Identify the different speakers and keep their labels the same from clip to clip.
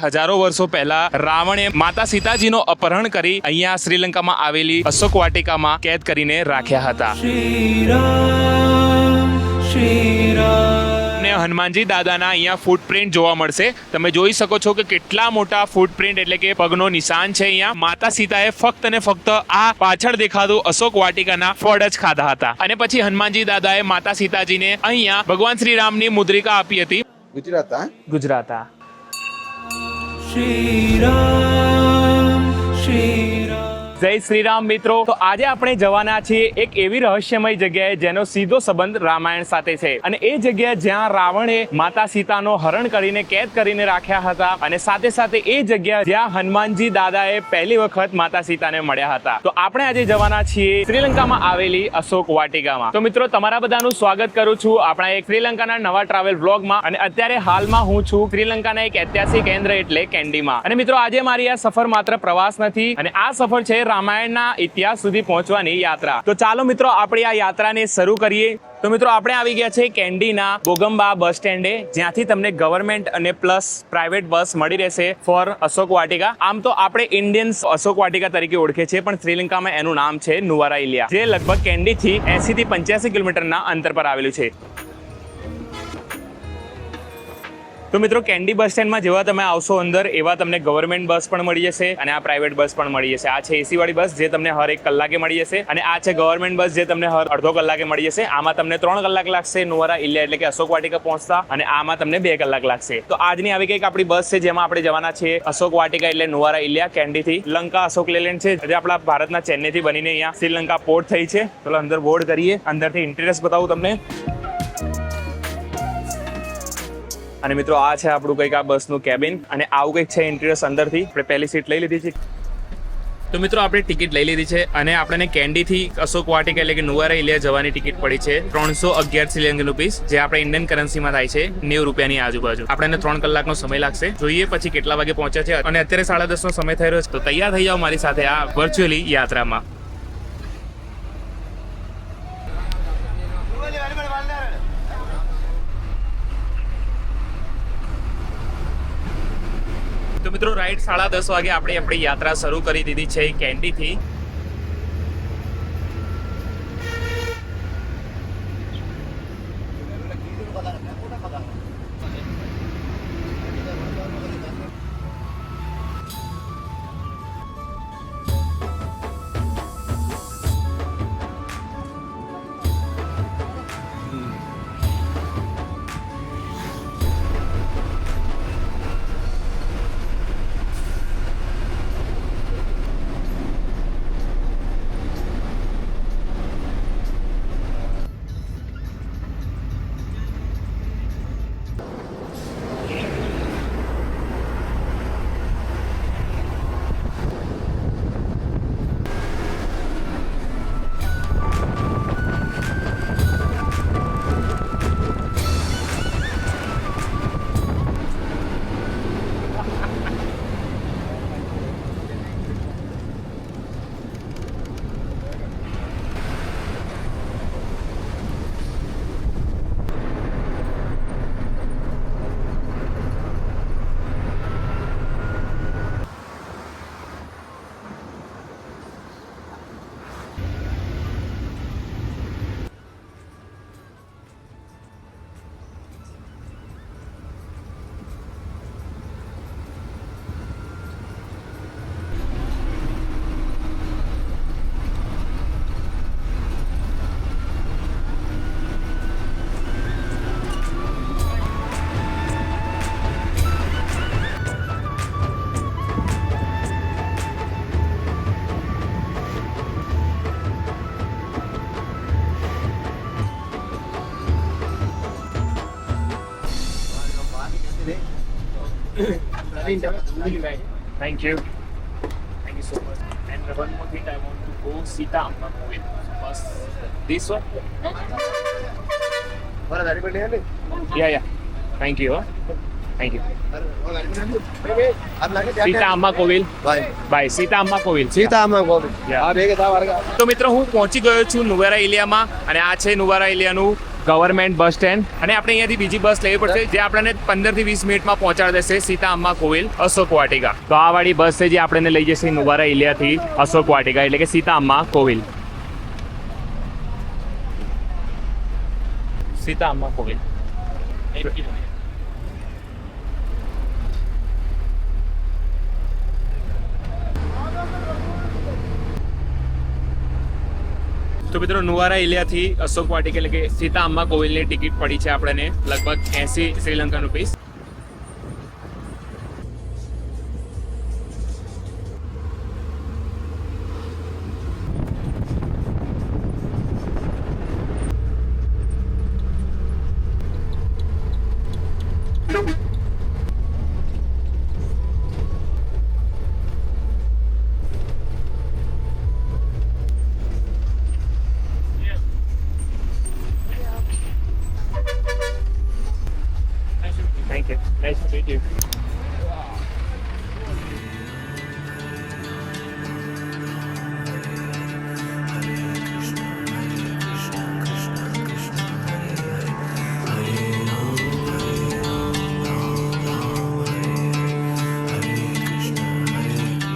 Speaker 1: હજારો વર્ષો પહેલા રાવણે માતા સીતાજીનો અપહરણ કરી અહીંયા શ્રીલંકામાં આવેલી અશોક વાટિકામાં કેદ કરીને રાખ્યા હતા. ને હનુમાનજી દાદાના અહીંયા ફૂટપ્રિન્ટ જોવા મળશે. તમે જોઈ શકો છો કે કેટલા મોટા ફૂટપ્રિન્ટ એટલે કે પગનો નિશાન છે અહીંયા. માતા સીતાએ ફક્ત ને ફક્ત આ પાછળ દેખાતું અશોક વાટિકાના ફળ જ ખાધા હતા અને પછી હનુમાનજી દાદાએ માતા સીતાજીને અહીંયા ભગવાન શ્રી રામની મુદ્રિકા આપી હતી. ગુજરાતા જય શ્રી રામ મિત્રો. તો આજે આપણે જવાના છીએ એક એવી રહસ્યમય જગ્યાએ જેનો સીધો સંબંધ રામાયણ સાથે છે અને એ જગ્યા જ્યાં રાવણે માતા સીતાનો હરણ કરીને કેદ કરીને રાખ્યા હતા અને સાથે સાથે એ જગ્યા જ્યાં હનુમાનજી દાદાએ પહેલી વખત માતા સીતાને મળ્યા હતા. તો આપણે આજે જવાના છીએ શ્રીલંકામાં આવેલી અશોક વાટિકામાં. તો મિત્રો તમારા બધાનું સ્વાગત કરું છું આપણા એક શ્રીલંકાના નવા ટ્રાવેલ વ્લોગમાં. અને અત્યારે હાલમાં હું છું શ્રીલંકાના એક ઐતિહાસિક કેન્દ્ર એટલે કેન્ડીમાં. અને મિત્રો આજે મારી આ સફર માત્ર પ્રવાસ નથી અને આ સફર છે રામાયણના ઇતિહાસ સુધી પહોંચવાની યાત્રા. તો ચાલો મિત્રો આપણી આ યાત્રાને શરૂ કરીએ. તો મિત્રો આપણે આવી ગયા છે કેન્ડીના બોગંબા બસ સ્ટેન્ડે, જ્યાંથી તમને ગવર્મેન્ટ અને પ્લસ પ્રાઇવેટ બસ મળી રહેશે ફોર અશોક વાટિકા. આમ તો આપણે ઇન્ડિયન્સ અશોક વાટિકા તરીકે ઓળખે છે, પણ શ્રીલંકામાં એનું નામ છે નુવારા ઇલિયા, જે લગભગ કેન્ડીથી 80 થી 85 કિલોમીટરના અંતર પર આવેલું છે. તો મિત્રો કેન્ડી બસ સ્ટેન્ડમાં જેવા તમે આવશો અંદર એવા તમને ગવર્મેન્ટ બસ પણ મળી જશે અને આ પ્રાઇવેટ બસ પણ મળી જશે. આ છે એસી વાળી બસ જે તમને હર 1 કલાકે મળી જશે અને આ છે ગવર્મેન્ટ બસ જે તમને હર અડધો કલાકે મળી જશે. આમાં તમને 3 કલાક લાગશે નુવારા ઇલિયા એટલે કે અશોક વાટિકા પહોંચતા અને આમાં તમને 2 કલાક લાગશે. તો આજની આવી કંઈક આપણી બસ છે જેમાં આપણે જવાના છીએ અશોક વાટિકા એટલે નુવારા ઇલિયા. કેન્ડીથી લંકા અશોક લેલેન્ડ છે જે આપણા ભારતના ચેન્નઈથી બનીને અહીંયા શ્રીલંકા પોર્ટ થઈ છે. ચલો અંદર બોર્ડ કરીએ, અંદરથી ઇન્ટિરિયર્સ બતાવું તમને. અને મિત્રો આ છે આપણું કંઈક આ બસનું કેબિન અને આવું કંઈક છે ઇન્ટિરિયર્સ અંદરથી. આપણે પહેલી સીટ લઈ લીધી છે. તો મિત્રો આપણે ટિકિટ લઈ લીધી છે અને આપણને કેન્ડીથી અશોક વાટિકા એટલે કે નુવારા ઇલિયા જવાની ટિકિટ પડી છે 311 શ્રીલંકન રૂપીસ, જે આપણે ઇન્ડિયન કરન્સીમાં થાય છે 90 રૂપિયાની આજુબાજુ. આપણને 3 કલાકનો સમય લાગશે. જોઈએ પછી કેટલા વાગે પહોંચ્યા છે. અને અત્યારે 10:30 નો સમય થઈ રહ્યો છે. તો તૈયાર થઈ જાઓ મારી સાથે આ વર્ચ્યુઅલી યાત્રામાં. તો મિત્રો રાઈટ 10:30 વાગે આપણે આપણી યાત્રા શરૂ કરી દીધી છે કેન્ડીથી. Thank you. Thank you so much. And one more thing, I want to go Sita Amma Movie. Bus. This one? Yeah. Thank you. Thank you. Sita Amma Kovil. Bye Sita Amma Kovil.
Speaker 2: Sita Amma Kovil.
Speaker 1: તો મિત્રો હું પહોંચી ગયો છું નુવારા ઇલિયામાં અને આ છે નુવારા ઇલિયાનું ગવર્મેન્ટ બસ સ્ટેન્ડ અને આપણે અહીંયાથી બીજી બસ લેવી પડશે જે આપણને 15 થી 20 મિનિટમાં પહોંચાડી દેશે સીતા અંબા કોવિલ અશોક વાટિકા. તો આ વાળી બસ છે જે આપણને લઈ જશે નુવારા ઇલિયાથી અશોક વાટિકા એટલે કે સીતા અંબા કોવિલ. સીતા અંબા કોવિલ. તો મિત્રો નુવારા ઇલિયાથી અશોક વાટિકા એટલે કે સીતા અંબા કોવિલની ટિકિટ પડી છે આપણને લગભગ 80 Sri Lankan rupees. Thank you. Nice to meet you.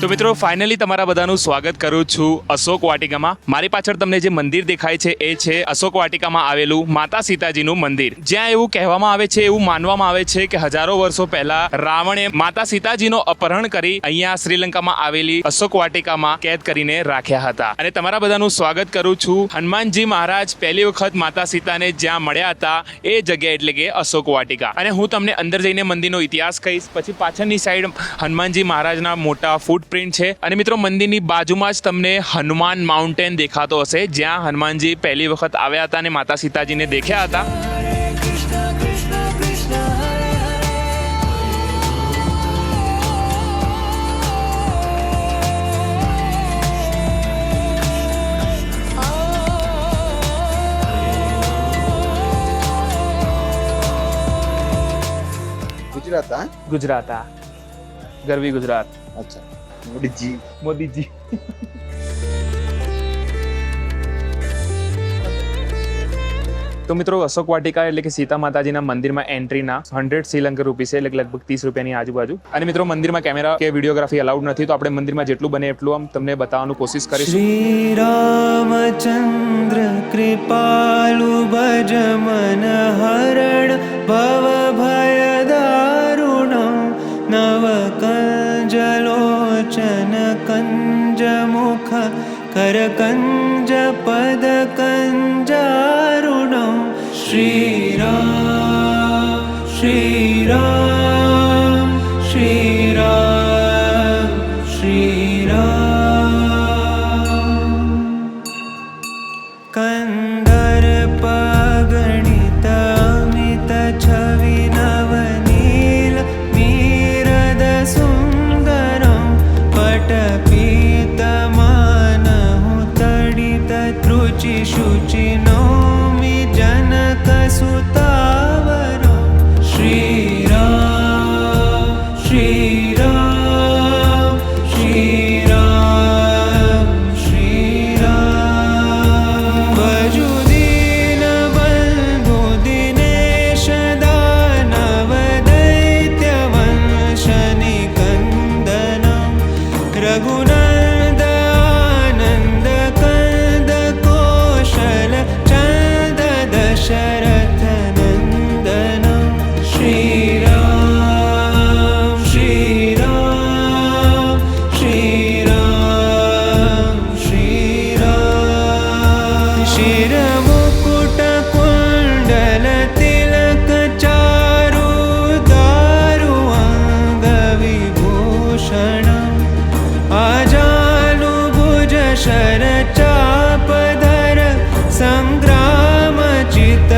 Speaker 1: તો મિત્રો ફાઇનલી તમારા બધાનું સ્વાગત કરું છું અશોક વાટિકામાં. મારી પાછળ તમને જે મંદિર દેખાય છે એ છે અશોક વાટિકામાં આવેલું માતા સીતાજીનું મંદિર, જ્યાં એવું કહેવામાં આવે છે, એવું માનવામાં આવે છે કે હજારો વર્ષો પહેલા રાવણે માતા સીતાજીનો અપહરણ કરી અહીંયા શ્રીલંકામાં આવેલી અશોક વાટિકામાં કેદ કરીને રાખ્યા હતા. અને તમારા બધાનું સ્વાગત કરું છું. હનુમાનજી મહારાજ પહેલી વખત માતા સીતાને જ્યાં મળ્યા હતા એ જગ્યા એટલે કે અશોક વાટિકા. અને હું તમને અંદર જઈને મંદિરનો ઇતિહાસ કહીશ, પછી પાછળની સાઈડ હનુમાનજી મહારાજના મોટા ફૂટપ્રિન્ટ છે. અને મિત્રો મંદિરની બાજુમાં જ તમને હનુમાન માઉન્ટેન દેખાતો હશે, જ્યાં હનુમાનજી પહેલી વખત આવ્યા હતા અને માતા સીતાજીને દેખ્યા હતા. ગુજરાત ગરવી ગુજરાત.
Speaker 2: अच्छा मोदी जी
Speaker 1: તો મિત્રો અશોક વાટિકા એટલે કે સીતા માતાજીના મંદિરમાં એન્ટ્રીના 100 શ્રીલંકન રૂપીસ છે, એટલે લગભગ 30 રૂપિયાની આજુબાજુ. અને મિત્રો મંદિરમાં કેમેરા કે વિડીયોગ્રાફી અલાઉડ નથી, તો આપણે મંદિરમાં જેટલું બને એટલું આમ તમને બતાવવાનું કોશિશ કરીશું.
Speaker 3: શ્રી રામચંદ્ર કૃપાલુ ભજ મન હરણ ભવ ભય દારુણમ નવ કંજલોચન કંજ મુખ કર કંજ પદ કંજારુણમ શ્રી રામ શ્રી રામ શ્રી રામ શ્રી રામ કંદર પગણિત અમિત છવિ નવનીલ મીરદ સુંદરમ પટ પીતમાનહુ તડિત ત્રુચિ શુચિ નૌમિ જનક સુતાવરમ શ્રી રામ શ્રી રામ શ્રી રામ શ્રી રામ ભજુ દીન બંધુ દિનેશ દાનવ દૈત્ય વંશ નિકંદનમ રઘુનંદ આનંદ કંદ કૌશલ ચંદ દશરથ નંદનમ શ્રી રામ શ્રી રામ શ્રી રામ શ્રી રામ શિર મુકુટ કુંડલ તિલક ચારુ દારુ અંગ વિભૂષણમ આજાનુ ભુજ શર ચાપધર સંગ્રામ ચિત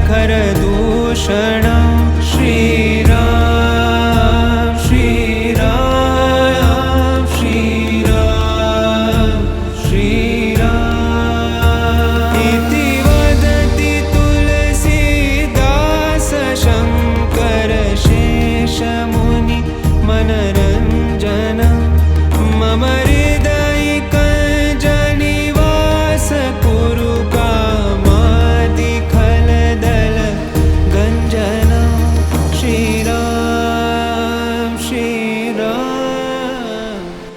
Speaker 3: ખર દૂષણમ શ્રી રામ શ્રી રામ શ્રી રામ શ્રી રામ ઇતિ વદતિ તુલસીદાસ શંકર શેષ મુનિ મન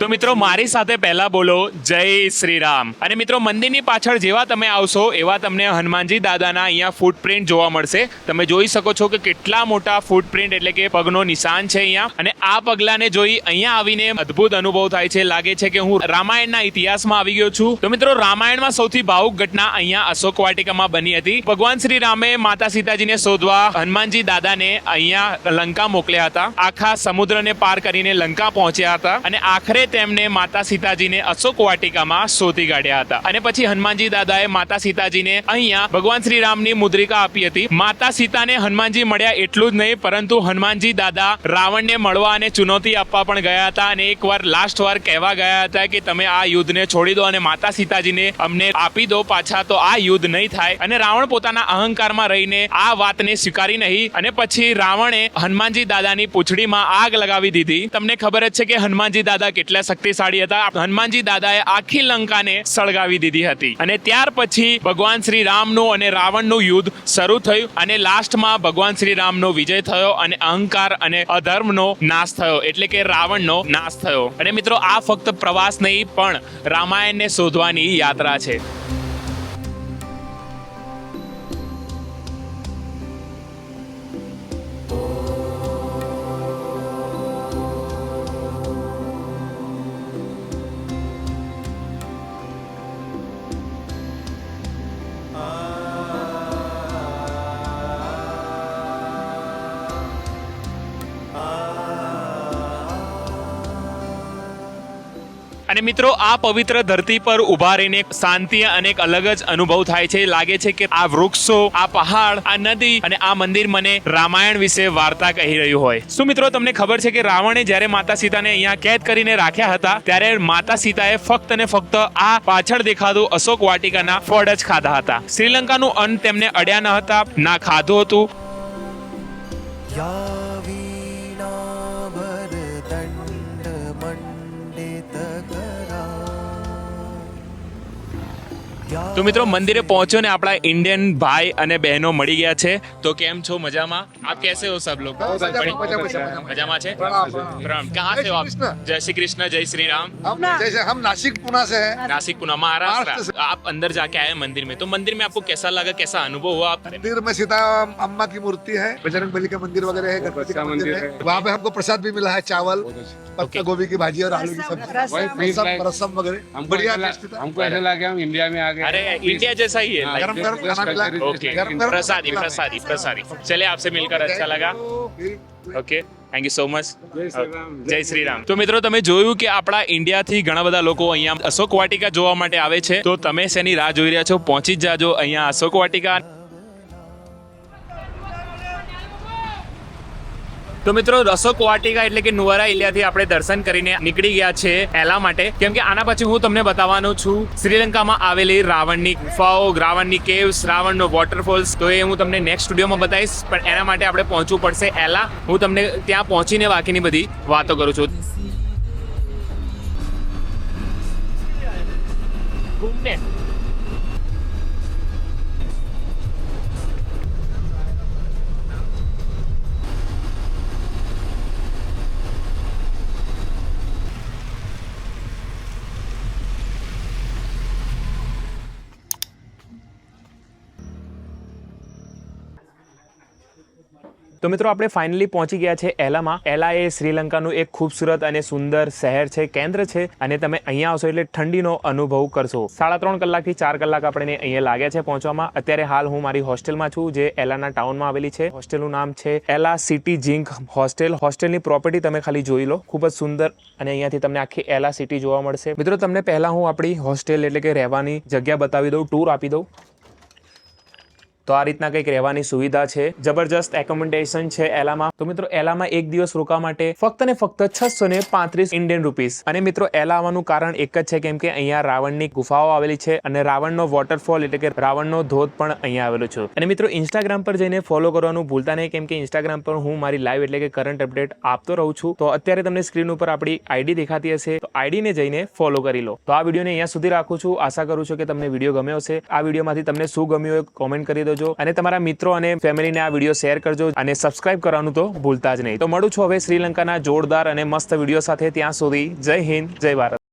Speaker 1: તો મિત્રો મારી સાથે પહેલા બોલો જય શ્રી રામ. અને મિત્રો મંદિરની પાછળ જેવા તમે આવશો એવા તમને હનુમાનજી દાદાના અહીંયા ફૂટપ્રિન્ટ જોવા મળશે. તમે જોઈ શકો છો કે કેટલા મોટા ફૂટપ્રિન્ટ એટલે કે પગનો નિશાન છે અહીંયા. અને આ પગલાને જોઈ અહીંયા આવીને અદ્ભુત અનુભવ થાય છે. લાગે છે કે હું રામાયણના ઇતિહાસમાં આવી ગયો છું. તો મિત્રો રામાયણમાં સૌથી ભાવુક ઘટના અહીંયા અશોક વાટિકામાં બની હતી. ભગવાન શ્રી રામે માતા સીતાજીને શોધવા હનુમાનજી દાદાને અહીંયા લંકા મોકલ્યા હતા. આખા સમુદ્રને પાર કરીને લંકા પહોંચ્યા હતા અને આખરે તેમને માતા સીતાજીને અશોક વાટિકામાં શોધી કાઢ્યા હતા. અને પછી હનુમાનજી દાદાએ માતા સીતાજીને અહીંયા ભગવાન શ્રી રામની મુદ્રિકા આપી હતી. માતા સીતાને હનુમાનજી મળ્યા એટલું જ નહીં, પરંતુ હનુમાનજી દાદા રાવણને મળવા અને ચુનૌતી આપવા પણ ગયા હતા. અને એકવાર લાસ્ટ વાર કહેવા ગયા હતા કે તમે આ યુદ્ધને છોડી દો અને માતા સીતાજીને અમને આપી દો પાછા, તો આ યુદ્ધ નહીં થાય. અને રાવણ પોતાના અહંકારમાં રહીને આ વાતને સ્વીકારી નહીં. અને પછી રાવણે હનુમાનજી દાદાની પૂંછડીમાં આગ લગાવી દીધી. તમને ખબર જ છે કે હનુમાનજી દાદા કેટલા શક્તિશાળી હતા. હનુમાનજી દાદાએ આખી લંકાને સળગાવી દીધી હતી. અને ત્યાર પછી ભગવાન શ્રી રામનું અને રાવણનું યુદ્ધ શરૂ થયું અને લાસ્ટમાં ભગવાન શ્રી રામનો વિજય થયો અને અહંકાર અને અધર્મનો નાશ થયો, એટલે કે રાવણનો નાશ થયો. અને મિત્રો આ ફક્ત પ્રવાસ નહીં પણ રામાયણને શોધવાની યાત્રા છે. અને મિત્રો આ પવિત્ર ધરતી પર ઉભા રહીને શાંતિ અને એક અલગ જ અનુભવ થાય છે. લાગે છે કે આ વૃક્ષો, આ પહાડ, આ નદી અને આ મંદિર મને રામાયણ વિશે વાર્તા કહી રહ્યું હોય. શું મિત્રો તમને ખબર છે કે રાવણે જ્યારે માતા સીતાને અહીંયા કેદ કરીને રાખ્યા હતા ત્યારે માતા સીતાએ ફક્ત ને ફક્ત આ પાછળ દેખાતું અશોક વાટિકાના ફળ જ ખાધા હતા. શ્રીલંકાનું અન્ન તેમને અડ્યા ન હતા, ના ખાધું હતું. તો મિત્રો મંદિરે પહોંચ્યો ને આપણા ઇન્ડિયન ભાઈ અને બહેનો મળી ગયા છે. તો કેમ છો? મજામાં? આપ कैसे हो सब लोग? મજામાં છે? प्रणाम. कहाँ से हो आप? जय श्री कृष्ण, जय श्री राम.
Speaker 2: जैसे हम नासिक पुणे से हैं.
Speaker 1: नासिक पुणे महाराष्ट्र. आप अंदर जाके आए मंदिर में, तो मंदिर में आपको कैसा लगा, कैसा अनुभव हुआ? आप
Speaker 2: मंदिर में सीता अम्मा की मूर्ति है, बजरंग बली का मंदिर वगैरह है, गणपति का मंदिर है. वहाँ पे हमको प्रसाद भी मिला है, चावल, पत्ता गोभी की भाजी और आलू की सब्जी, रसम वगैरह. बढ़िया टेस्ट था.
Speaker 4: हमको ऐसा लगा हम इंडिया में आ गए.
Speaker 1: अरे इंडिया जैसा ही है.
Speaker 2: गरम गरम खाना मिला.
Speaker 1: ओके, प्रसादी प्रसादी प्रसादी. चलिए आपसे मिलकर अच्छा लगा. Okay, thank you so much. જય શ્રી રામ. તો મિત્રો તમે જોયું કે આપણા ઇન્ડિયાથી ઘણા બધા લોકો અહીંયા અશોક વાટિકા જોવા માટે આવે છે. તો તમે શેની રાહ જોઈ રહ્યા છો? પહોંચી જ જાજો અહીંયા અશોક વાટિકા. તો મિત્રો અશોક વાટિકા એટલે કે નુવારા ઇલિયાથી આપણે દર્શન કરીને નીકળી ગયા છે એલા માટે. કેમ કે આના પછી હું તમને બતાવવાનો છું શ્રીલંકામાં આવેલી રાવણની ગુફાઓ, રાવણની કેવ્સ, રાવણનો વોટરફોલ્સ. તો એ હું તમને નેક્સ્ટ સ્ટુડિયોમાં બતાવીશ, પણ એના માટે આપણે પહોંચવું પડશે એલા. હું તમને ત્યાં પહોંચીને બાકીની બધી વાતો કરું છું. તો મિત્રો આપણે ફાઇનલી પહોંચી ગયા છે એલામાં. એલા એ શ્રીલંકાનું એક ખૂબસૂરત અને સુંદર શહેર છે, કેન્દ્ર છે. અને તમે અહીંયા આવશો એટલે ઠંડીનો અનુભવ કરશો. 3.5 કલાકથી 4 કલાક આપણે અહીંયા લાગ્યા છે પહોંચવામાં. અત્યારે હાલ હું મારી હોસ્ટેલમાં છું જે એલાના ટાઉનમાં આવેલી છે. હોસ્ટેલનું નામ છે એલા સિટી જિંક હોસ્ટેલ. હોસ્ટેલની પ્રોપર્ટી તમે ખાલી જોઈ લો, ખૂબ જ સુંદર. અને અહીંયાથી તમને આખી એલા સિટી જોવા મળશે. મિત્રો તમને પહેલા હું આપણી હોસ્ટેલ એટલે કે રહેવાની જગ્યા બતાવી દઉં, ટૂર આપી દઉં. તો આ રીતના કંઈક રહેવાની સુવિધા છે. જબરજસ્ત એકોમોડેશન છે એલામાં. તો મિત્રો એલામાં એક દિવસ રોકાવા માટે ફક્ત ને ફક્ત 635 ઇન્ડિયન રૂપીસ. અને મિત્રો એલા આવવાનું કારણ એક જ છે, કેમ કે અહીંયા રાવણની ગુફાઓ આવેલી છે અને રાવણનો વોટરફોલ એટલે કે રાવણનો ધોધ પણ અહીંયા આવેલો છે. અને મિત્રો ઇન્સ્ટાગ્રામ પર જઈને ફોલો કરવાનું ભૂલતા નહીં, કેમ કે ઇન્સ્ટાગ્રામ પર હું મારી લાઈવ એટલે કે કરંટ અપડેટ આપતો રહું છું. તો અત્યારે તમને સ્ક્રીન ઉપર આપણી આઈડી દેખાતી હશે, તો આઈડીને જઈને ફોલો કરી લો. તો આ વિડીયોને અહીંયા સુધી રાખું છું. આશા કરું છું કે તમને વિડીયો ગમ્યો હશે. આ વિડીયોમાંથી તમને શું ગમ્યું એ કોમેન્ટ કરી દો. કરજો અને તમારા મિત્રો અને ફેમિલીને આ વિડીયો શેર કરજો અને સબસ્ક્રાઇબ કરવાનું તો ભૂલતા જ નહીં. તો મળું છું હવે શ્રીલંકાના જોરદાર અને મસ્ત વિડીયો સાથે. ત્યાં સુધી જય હિન્દ, જય ભારત.